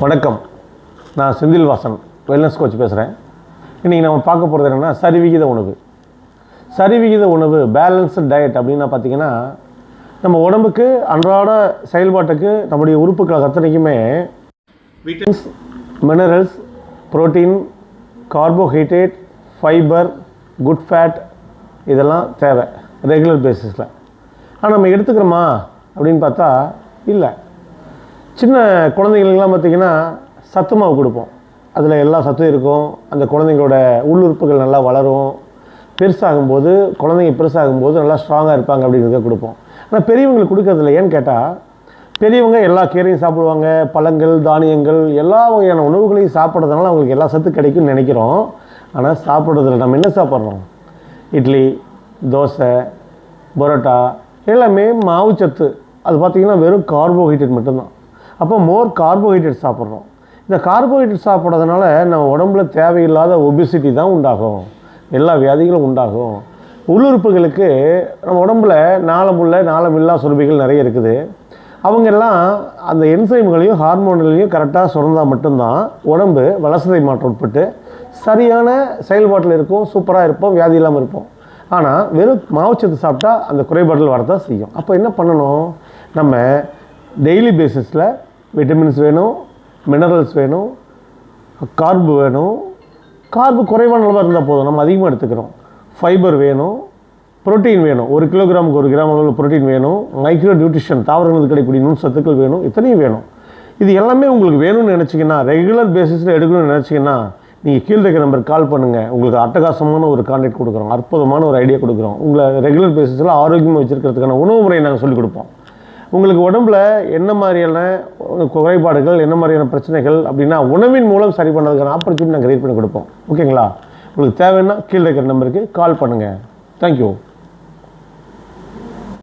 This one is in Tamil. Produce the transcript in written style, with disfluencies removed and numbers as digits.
வணக்கம். நான் செந்தில் வாசன், வெல்னஸ் கோச் பேசுகிறேன். இன்றைக்கி நம்ம பார்க்க போகிறது என்னென்னா சரிவிகித உணவு. சரிவிகித உணவு, பேலன்ஸ்டு டயட் அப்படின்னா பார்த்திங்கன்னா, நம்ம உடம்புக்கு அன்றாட செயல்பாட்டுக்கு நம்முடைய உறுப்புகள் அத்தனைக்குமே vitamins, minerals, protein, carbohydrate, fibre, good fat இதெல்லாம் தேவை ரெகுலர் பேசிஸில். ஆனால் நம்ம எடுத்துக்கிறோமா அப்படின்னு பார்த்தா இல்லை. சின்ன குழந்தைங்களுக்கெல்லாம் பார்த்திங்கன்னா சத்து மாவு கொடுப்போம். அதில் எல்லா சத்தும் இருக்கும். அந்த குழந்தைங்களோட உள்ளுறுப்புகள் நல்லா வளரும். பெருசாகும்போது குழந்தைங்க பெருசாகும்போது நல்லா ஸ்ட்ராங்காக இருப்பாங்க அப்படிங்கிறத கொடுப்போம். ஆனால் பெரியவங்களுக்கு கொடுக்கறதில்ல. ஏன்னு கேட்டால், பெரியவங்க எல்லா கீரையும் சாப்பிடுவாங்க, பழங்கள், தானியங்கள், எல்லா வகையான உணவுகளையும் சாப்பிட்றதுனால அவங்களுக்கு எல்லா சத்து கிடைக்கும்னு நினைக்கிறோம். ஆனால் சாப்பிட்றதில்ல. நம்ம என்ன சாப்பிட்றோம்? இட்லி, தோசை, பரோட்டா எல்லாமே மாவு சத்து. அது பார்த்திங்கன்னா வெறும் கார்போஹைட்ரேட் மட்டும்தான். அப்போ மோர் கார்போஹைட்ரேட் சாப்பிட்றோம். இந்த கார்போஹைட்ரேட் சாப்பிட்றதுனால நம்ம உடம்புல தேவையில்லாத ஒபிசிட்டி தான் உண்டாகும். எல்லா வியாதிகளும் உண்டாகும். உள்ளுறுப்புகளுக்கு நம்ம உடம்புல நாளமில்லா சுரப்பிகள் நிறைய இருக்குது. அவங்கெல்லாம் அந்த என்சைம்களையும் ஹார்மோன்களையும் கரெக்டாக சுரந்தால் மட்டும்தான் உடம்பு வளர்சிதை மாற்றம் உட்பட்டு சரியான செயல்பாட்டில் இருக்கும். சூப்பராக இருப்போம், வியாதி இல்லாமல் இருப்போம். ஆனால் வெறும் மாவுச்சத்து சாப்பிட்டா அந்த குறைபாடுகள் வரதான் செய்யும். அப்போ என்ன பண்ணணும்? நம்ம டெய்லி பேசிஸில் விட்டமின்ஸ் வேணும், மினரல்ஸ் வேணும், கார்பு வேணும். கார்பு குறைவான அளவாக இருந்தால் போதும், நம்ம அதிகமாக எடுத்துக்கிறோம். ஃபைபர் வேணும், புரோட்டீன் வேணும். 1 கிலோகிராமுக்கு 1 கிராம் அளவில் புரோட்டீன் வேணும். மைக்ரோ நியூட்ரிஷன், தாவரங்களுக்கு கிடைக்கக்கூடிய நுண் சத்துக்கள் வேணும். இத்தனையும் வேணும். இது எல்லாமே உங்களுக்கு வேணும்னு நினச்சிங்கன்னா, ரெகுலர் பேசிஸில் எடுக்கணும்னு நினச்சிங்கன்னா, நீங்கள் கீழே இருக்கிற நம்பருக்கு கால் பண்ணுங்கள். உங்களுக்கு அட்டகாசமான ஒரு கான்டாக்ட் கொடுக்குறோம், அற்புதமான ஒரு ஐடியா கொடுக்குறோம். உங்களை ரெகுலர் பேசிஸில் ஆரோக்கியமாக வச்சுருக்கிறதுக்கான உணவு முறையை நாங்கள் சொல்லிக் கொடுப்போம். உங்களுக்கு உடம்பில் என்ன மாதிரியான குறைபாடுகள், என்ன மாதிரியான பிரச்சனைகள் அப்படின்னா உணவின் மூலம் சரி பண்ணுறதுக்கான ஆப்பர்ச்சுனிட்டி நாங்கள் கிரியேட் பண்ணி கொடுப்போம். ஓகேங்களா? உங்களுக்கு தேவைன்னா கீழே இருக்கிற நம்பருக்கு கால் பண்ணுங்கள். தேங்க்யூ.